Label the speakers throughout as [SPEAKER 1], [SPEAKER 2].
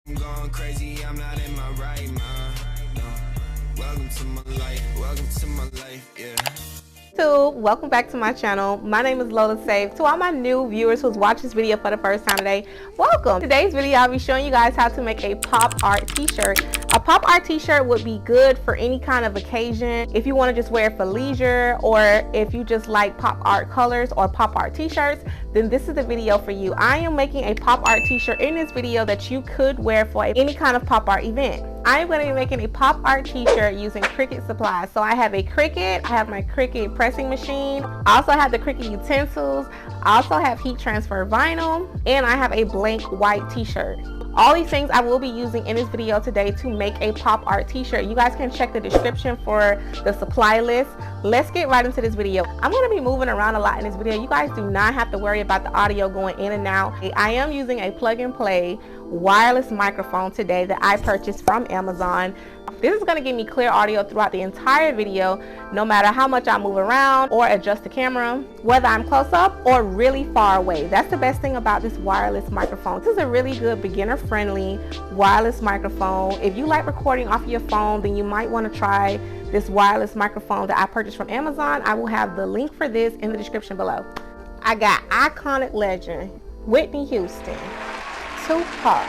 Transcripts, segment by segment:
[SPEAKER 1] I'm going crazy, I'm not in my right mind. No. Welcome to my life, welcome to my life, yeah.
[SPEAKER 2] Welcome back to my channel. My name is Lola Save. To all my new viewers who's watched this video for the first time today, welcome. Today's video I'll be showing you guys how to make a pop art t-shirt. A pop art t-shirt would be good for any kind of occasion. If you want to just wear it for leisure, or if you just like pop art colors or pop art t-shirts, then this is the video for you. I am making a pop art t-shirt in this video that you could wear for any kind of pop art event. I am going to be making a pop art t-shirt using CRICUT supplies. So I have a CRICUT, I have my CRICUT pressing machine, I also have the CRICUT utensils, I also have heat transfer vinyl, and I have a blank white t-shirt. All these things I will be using in this video today to make a pop art t-shirt. You guys can check the description for the supply list. Let's get right into this video. I'm going to be moving around a lot in this video. You guys do not have to worry about the audio going in and out. I am using a plug and play wireless microphone today that I purchased from Amazon. This is going to give me clear audio throughout the entire video, no matter how much I move around or adjust the camera, whether I'm close up or really far away. That's the best thing about this wireless microphone. This is a really good beginner friendly wireless microphone. If you like recording off your phone, then you might want to try this wireless microphone that I purchased from Amazon. I will have the link for this in the description below. I got iconic legend Whitney Houston, Tupac,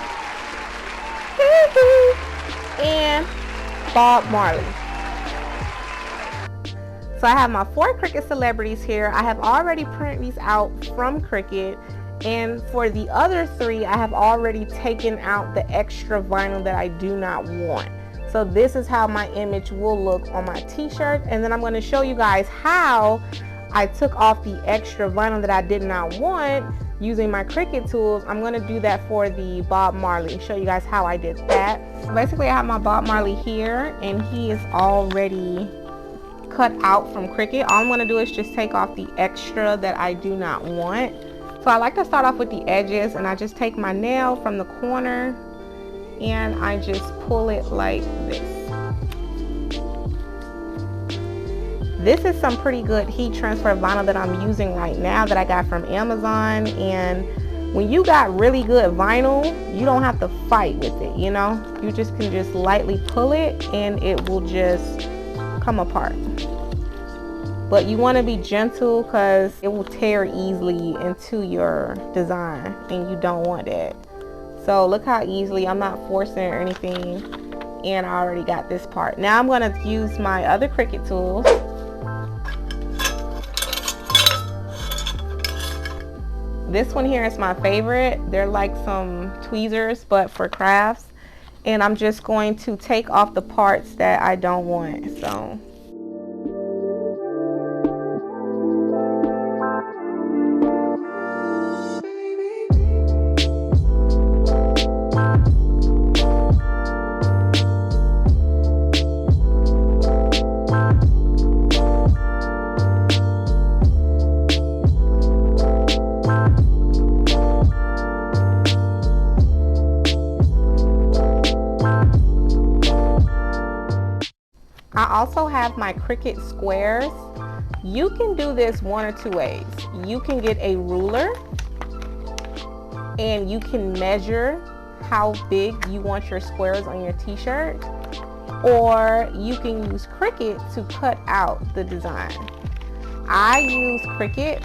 [SPEAKER 2] and Bob Marley. So I have my 4 CRICUT celebrities here. I have already printed these out from CRICUT, and for the other 3 I have already taken out the extra vinyl that I do not want. So this is how my image will look on my t-shirt, and then I'm going to show you guys how I took off the extra vinyl that I did not want using my CRICUT tools. I'm going to do that for the Bob Marley, show you guys how I did that. So basically I have my Bob Marley here, and he is already cut out from CRICUT. All I'm going to do is just take off the extra that I do not want. So I like to start off with the edges, and I just take my nail from the corner and I just pull it like this. This is some pretty good heat transfer vinyl that I'm using right now that I got from Amazon, and when you got really good vinyl, you don't have to fight with it, you know? You just can just lightly pull it and it will just come apart. But you want to be gentle because it will tear easily into your design, and you don't want that. So look how easily, I'm not forcing or anything, and I already got this part. Now I'm going to use my other CRICUT tools. This one here is my favorite. They're like some tweezers, but for crafts. And I'm just going to take off the parts that I don't want. So I also have my CRICUT squares. You can do this one or 2 ways. You can get a ruler and you can measure how big you want your squares on your t-shirt, or you can use CRICUT to cut out the design. I use CRICUT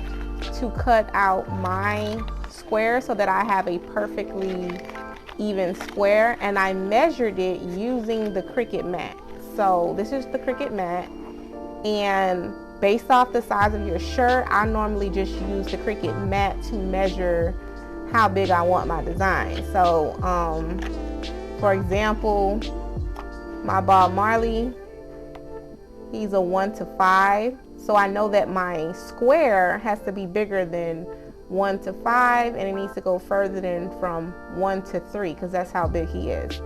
[SPEAKER 2] to cut out my square so that I have a perfectly even square, and I measured it using the CRICUT mat. So this is the CRICUT mat, and based off the size of your shirt, I normally just use the CRICUT mat to measure how big I want my design. So for example, my Bob Marley, he's a 1:5, so I know that my square has to be bigger than 1:5, and it needs to go further than from 1:3, because that's how big he is.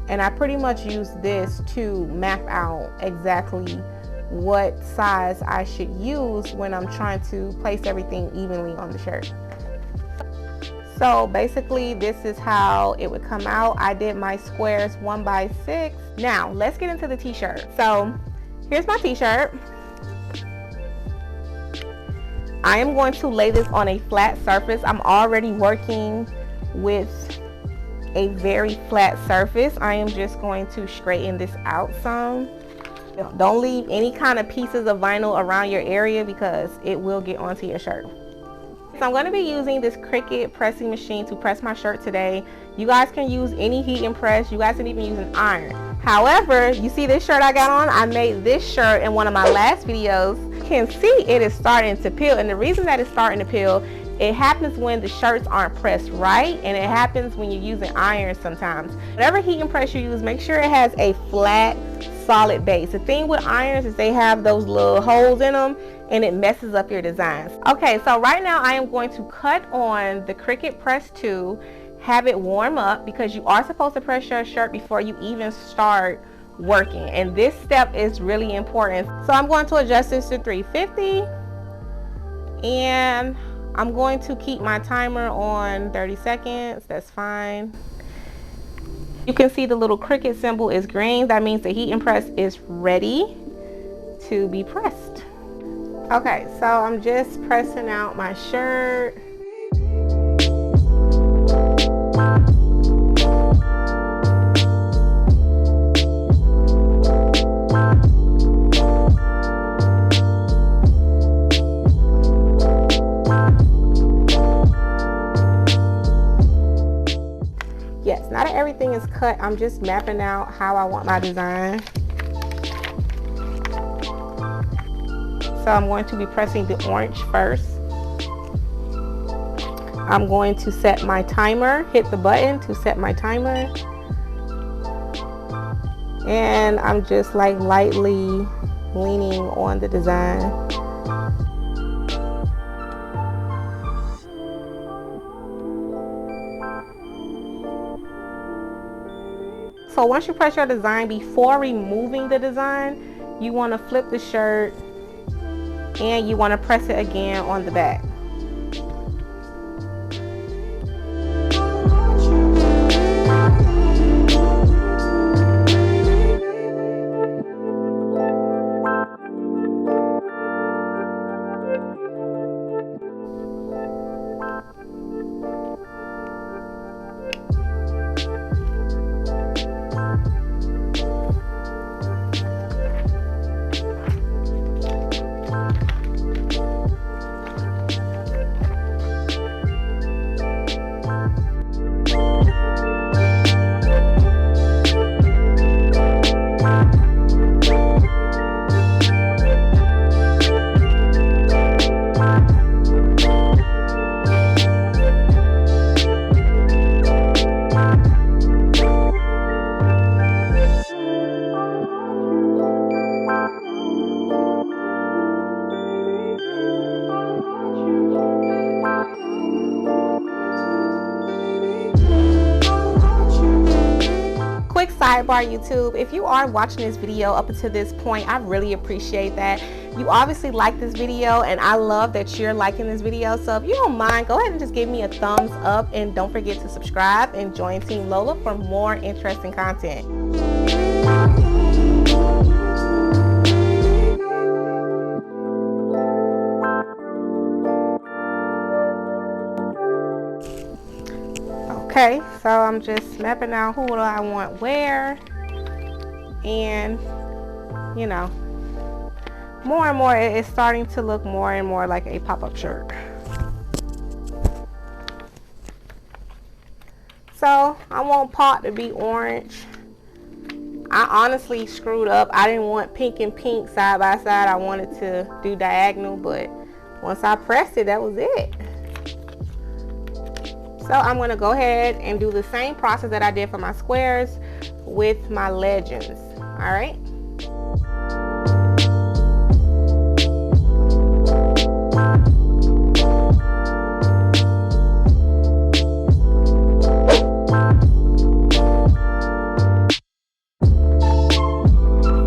[SPEAKER 2] And I pretty much use this to map out exactly what size I should use when I'm trying to place everything evenly on the shirt. So basically this is how it would come out. I did my squares 1x6. Now let's get into the t-shirt. So here's my t-shirt. I am going to lay this on a flat surface. I'm already working with a very flat surface, I am just going to straighten this out some. Don't leave any kind of pieces of vinyl around your area because it will get onto your shirt. So I'm going to be using this CRICUT pressing machine to press my shirt today. You guys can use any heat and press. You guys can even use an iron. However, you see this shirt I got on? I made this shirt in one of my last videos. You can see it is starting to peel, and the reason that it's starting to peel, it happens when the shirts aren't pressed right, and it happens when you're using iron sometimes. Whatever heat and press you use, make sure it has a flat, solid base. The thing with irons is they have those little holes in them, and it messes up your designs. Okay, so right now I am going to cut on the CRICUT Press 2, have it warm up, because you are supposed to press your shirt before you even start working, and this step is really important. So I'm going to adjust this to 350, and I'm going to keep my timer on 30 seconds. That's fine. You can see the little CRICUT symbol is green. That means the heat and press is ready to be pressed. Okay, so I'm just pressing out my shirt. Yes, now that everything is cut, I'm just mapping out how I want my design. So I'm going to be pressing the orange first. I'm going to set my timer, hit the button to set my timer. And I'm just like lightly leaning on the design. So once you press your design, before removing the design, you want to flip the shirt and you want to press it again on the back. Quick sidebar, YouTube, if you are watching this video up until this point, I really appreciate that. You obviously like this video, and I love that you're liking this video. So if you don't mind, go ahead and just give me a thumbs up, and don't forget to subscribe and join Team Lola for more interesting content. Okay, so I'm just mapping out who do I want where, and you know, more and more it's starting to look more and more like a pop-up shirt. So I want pot to be orange. I honestly screwed up. I didn't want pink and pink side by side. I wanted to do diagonal, but once I pressed it, that was it. So I'm going to go ahead and do the same process that I did for my squares with my legends. All right.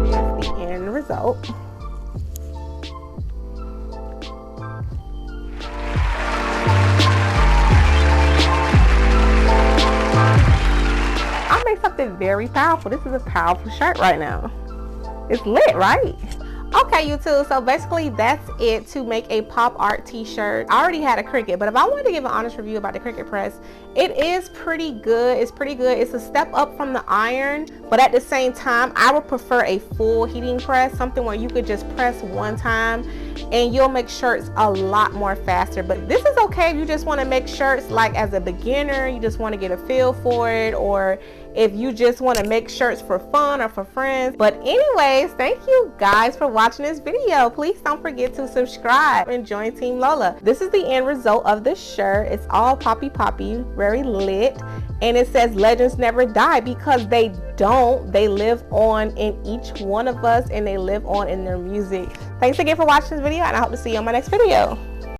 [SPEAKER 2] Here's the end result. Something very powerful. This is a powerful shirt right now. It's lit, right? Okay, YouTube, so basically that's it to make a pop art t-shirt. I already had a CRICUT, but if I wanted to give an honest review about the CRICUT press It is pretty good. It's pretty good. It's a step up from the iron, but at the same time, I would prefer a full heating press, something where you could just press one time and you'll make shirts a lot more faster. But this is okay if you just want to make shirts like as a beginner, you just want to get a feel for it, or if you just want to make shirts for fun or for friends. But anyways, thank you guys for watching this video. Please don't forget to subscribe and join Team Lola. This is the end result of this shirt. It's all poppy, very lit, and it says legends never die, because they don't. They live on in each one of us, and they live on in their music. Thanks again for watching this video, and I hope to see you on my next video.